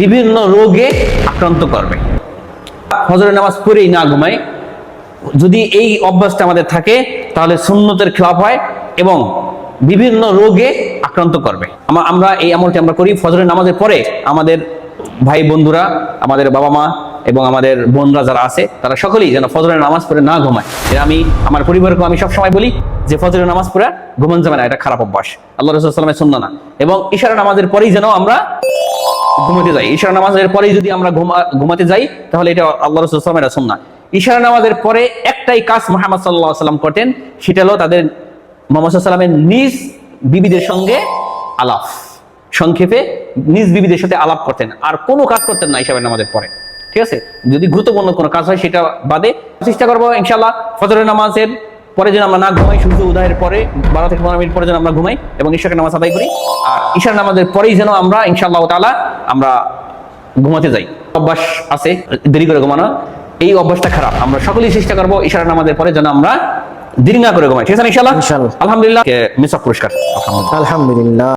বিভিন্ন রোগে আক্রান্ত করবে। ফজরের নামাজ পড়েই না ঘুমাই, যদি এই অভ্যাসটা আমাদের থাকে তাহলে সুন্নতের খেলাফ হয় এবং বিভিন্ন রোগে আক্রান্ত করবে। আমরা এই আমলটি আমরা করি ফজরের নামাজের পরে। আমাদের ভাই বন্ধুরা, আমাদের বাবা মা এবং আমাদের বোনরা যারা আছে তারা সকলেই যেন ফজরের নামাজ পড়ে না ঘুমায়। এটা আমি আমার পরিবারকে আমি সবসময় বলি যে ফজরের নামাজ পড়ে ঘুমান যাবে না, এটা খারাপ অভ্যাস, আল্লাহ রাসূল সাল্লাল্লাহু আলাইহি ওয়াসাল্লামের সুন্নাহ না। এবং ইশারা নামাজের পরেই যেন আমরা ঘুমাতে যাই। ইশারা নামাজের পরেই যদি আমরা ঘুমাতে যাই তাহলে এটা আল্লাহ রাসূল সাল্লাল্লাহু আলাইহি ওয়াসাল্লামের সুন্নাহ। ইশারা নামাজের পরে একটাই কাজ মুহাম্মদ সাল্লাল্লাহু আলাইহি ওয়াসাল্লাম করতেন, সেটা হলো তাদের মুহাম্মদ সাল্লাল্লাহু আলাইহি ওয়াসাল্লামের নিজ বিবিদের সঙ্গে আলাপ, সংক্ষেপে নিজ বিবিদের সাথে আলাপ করতেন, আর কোনো কাজ করতেন না ইশারা নামাজের পরে। ঠিক আছে, যদি গুরুত্বপূর্ণ কোনো কাজ হয় সেটা বাদে চেষ্টা করবো ইনশাআল্লাহ ফজরের নামাজের পরে যেন আমরা না ঘুমাই, সূর্য উদয়ের পরে 12 থেকে 15 মিনিট পরে যেন আমরা ঘুমাই এবং ইশারের নামাজ আদায় করি। আর ইশার নামাজের পরেই যেন আমরা ইনশাআল্লাহ তাআলা আমরা ঘুমাতে যাই। অভ্যাস আছে দেরি করে ঘুমানো, এই অভ্যাসটা খারাপ। আমরা সকলেই চেষ্টা করবো ইশারা নামাজের পরে যেন আমরা দেরি না করে ঘুমাই। ঠিক আছে ইনশাআল্লাহ। আলহামদুলিল্লাহ, মিসক পুরস্কার। আলহামদুলিল্লাহ।